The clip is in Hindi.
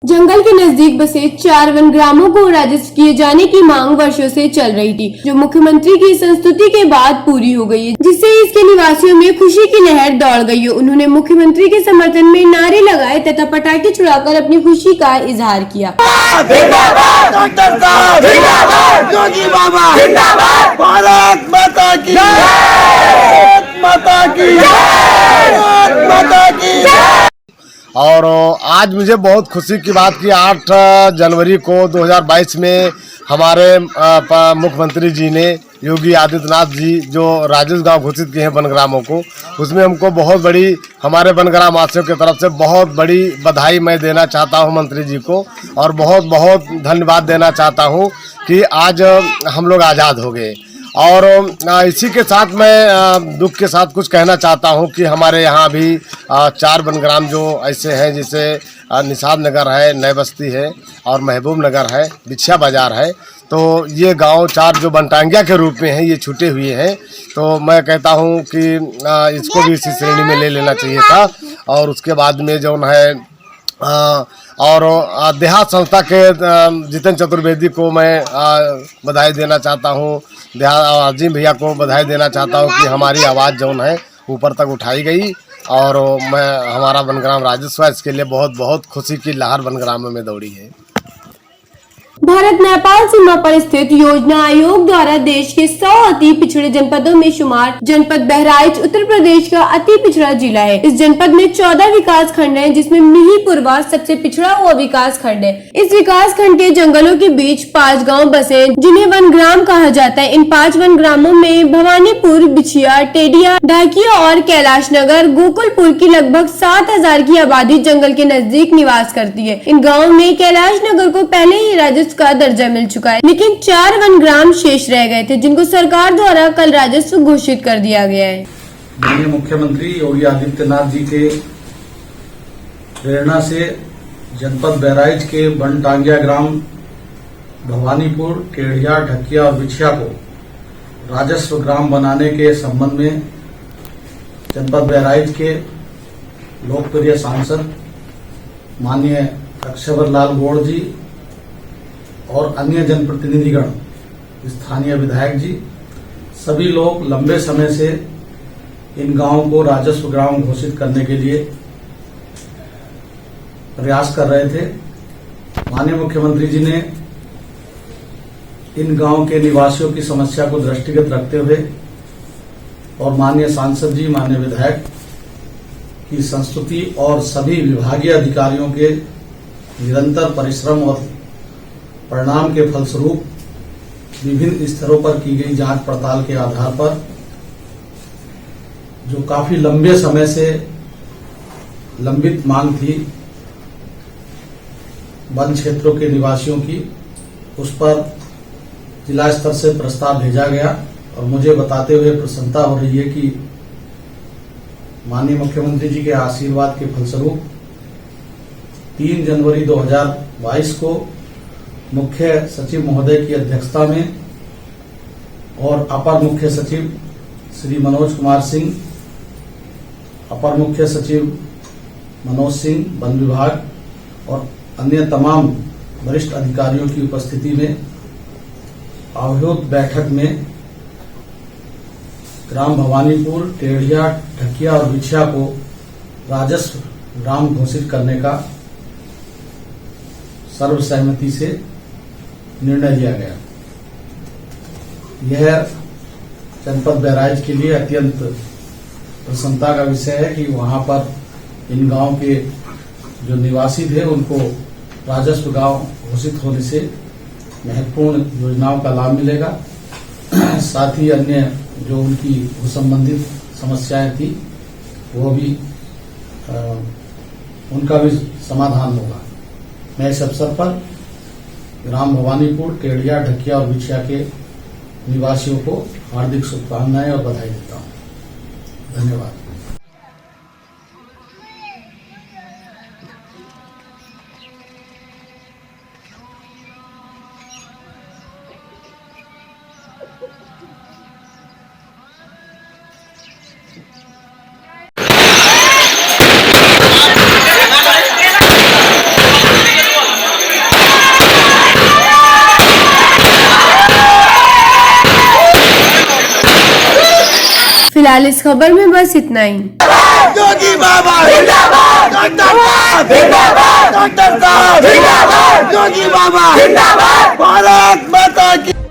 जंगल के नजदीक बसे 4 वन ग्रामों को राजस्व किए जाने की मांग वर्षों से चल रही थी, जो मुख्यमंत्री की संस्तुति के बाद पूरी हो गई है, जिससे इसके निवासियों में खुशी की लहर दौड़ गई है। उन्होंने मुख्यमंत्री के समर्थन में नारे लगाए तथा पटाखे छुड़ाकर अपनी खुशी का इजहार किया। भारत माता की और आज मुझे बहुत खुशी की बात कि 8 जनवरी को 2022 में हमारे मुख्यमंत्री जी ने, योगी आदित्यनाथ जी, जो राजस्व गांव घोषित किए हैं वनग्रामों को, उसमें हमको बहुत बड़ी, हमारे वनग्राम वासियों की तरफ से बहुत बड़ी बधाई मैं देना चाहता हूं मंत्री जी को, और बहुत बहुत धन्यवाद देना चाहता हूं कि आज हम लोग आज़ाद हो गए। और इसी के साथ मैं दुख के साथ कुछ कहना चाहता हूं कि हमारे यहाँ भी 4 वनग्राम जो ऐसे हैं, जैसे निषाद नगर है, नई बस्ती है और महबूब नगर है, बिछिया बाज़ार है, तो ये गांव 4 जो बनटांगिया के रूप में हैं, ये छूटे हुए हैं। तो मैं कहता हूं कि इसको भी इसी श्रेणी में ले लेना चाहिए था। और उसके बाद में जो है और देहात संस्था के जितेंद्र चतुर्वेदी को मैं बधाई देना चाहता हूँ, अजीम भैया को बधाई देना चाहता हूँ कि हमारी आवाज़ जो है ऊपर तक उठाई गई, और मैं हमारा वनग्राम राजस्व, इसके लिए बहुत बहुत खुशी की लहर वनग्रामों में दौड़ी है। भारत नेपाल सीमा पर स्थित योजना आयोग द्वारा देश के 100 अति पिछड़े जनपदों में शुमार जनपद बहराइच उत्तर प्रदेश का अति पिछड़ा जिला है। इस जनपद में 14 विकास खंड हैं, जिसमें मिहीपुरवा सबसे पिछड़ा हुआ विकास खंड है। इस विकास खंड के जंगलों के बीच 5 गांव बसे, जिन्हें वन ग्राम कहा जाता है। इन 5 वन ग्रामों में भवानीपुर, बिछिया, टेडिया, ढाकिया और कैलाश नगर, गोकुलपुर की लगभग 7000 की आबादी जंगल के नजदीक निवास करती है। इन गाँव में कैलाश नगर को पहले ही राजस्व का दर्जा मिल चुका है, लेकिन 4 वन ग्राम शेष रह गए थे, जिनको सरकार द्वारा कल राजस्व घोषित कर दिया गया है। माननीय मुख्यमंत्री योगी आदित्यनाथ जी के प्रेरणा से जनपद बहराइच के बनटांगिया ग्राम, भवानीपुर, टेढ़िया, ढकिया और बिछिया को राजस्व ग्राम बनाने के संबंध में जनपद बहराइच के लोकप्रिय सांसद माननीय अक्षयवर लाल गौड़ जी और अन्य जनप्रतिनिधिगण, स्थानीय विधायक जी, सभी लोग लंबे समय से इन गांवों को राजस्व ग्राम घोषित करने के लिए प्रयास कर रहे थे। माननीय मुख्यमंत्री जी ने इन गांवों के निवासियों की समस्या को दृष्टिगत रखते हुए और माननीय सांसद जी, माननीय विधायक की संस्तुति और सभी विभागीय अधिकारियों के निरंतर परिश्रम और परिणाम के फलस्वरूप विभिन्न स्तरों पर की गई जांच पड़ताल के आधार पर, जो काफी लंबे समय से लंबित मांग थी वन क्षेत्रों के निवासियों की, उस पर जिला स्तर से प्रस्ताव भेजा गया। और मुझे बताते हुए प्रसन्नता हो रही है कि माननीय मुख्यमंत्री जी के आशीर्वाद के फलस्वरूप 3 जनवरी 2022 को मुख्य सचिव महोदय की अध्यक्षता में और अपर मुख्य सचिव श्री मनोज कुमार सिंह, अपर मुख्य सचिव मनोज सिंह, वन विभाग और अन्य तमाम वरिष्ठ अधिकारियों की उपस्थिति में आयोजित बैठक में ग्राम भवानीपुर, टेढ़िया, ढकिया और बिछिया को राजस्व ग्राम घोषित करने का सर्वसहमति से निर्णय लिया गया। यह जनपद बहराइच के लिए अत्यंत प्रसन्नता का विषय है कि वहां पर इन गांव के जो निवासी थे उनको राजस्व गांव घोषित होने से महत्वपूर्ण योजनाओं का लाभ मिलेगा। साथ ही अन्य जो उनकी भू संबंधित समस्याएं थी वो भी उनका भी समाधान होगा। मैं इस अवसर पर ग्राम भवानीपुर, टेढ़िया, ढकिया और बिछिया के निवासियों को हार्दिक शुभकामनाएं और बधाई देता हूं। धन्यवाद। फिलहाल इस खबर में बस इतना ही। योगी बाबा जिंदाबाद, डॉक्टर साहब जिंदाबाद, डॉक्टर साहब जिंदाबाद, योगी बाबा जिंदाबाद, भारत माता की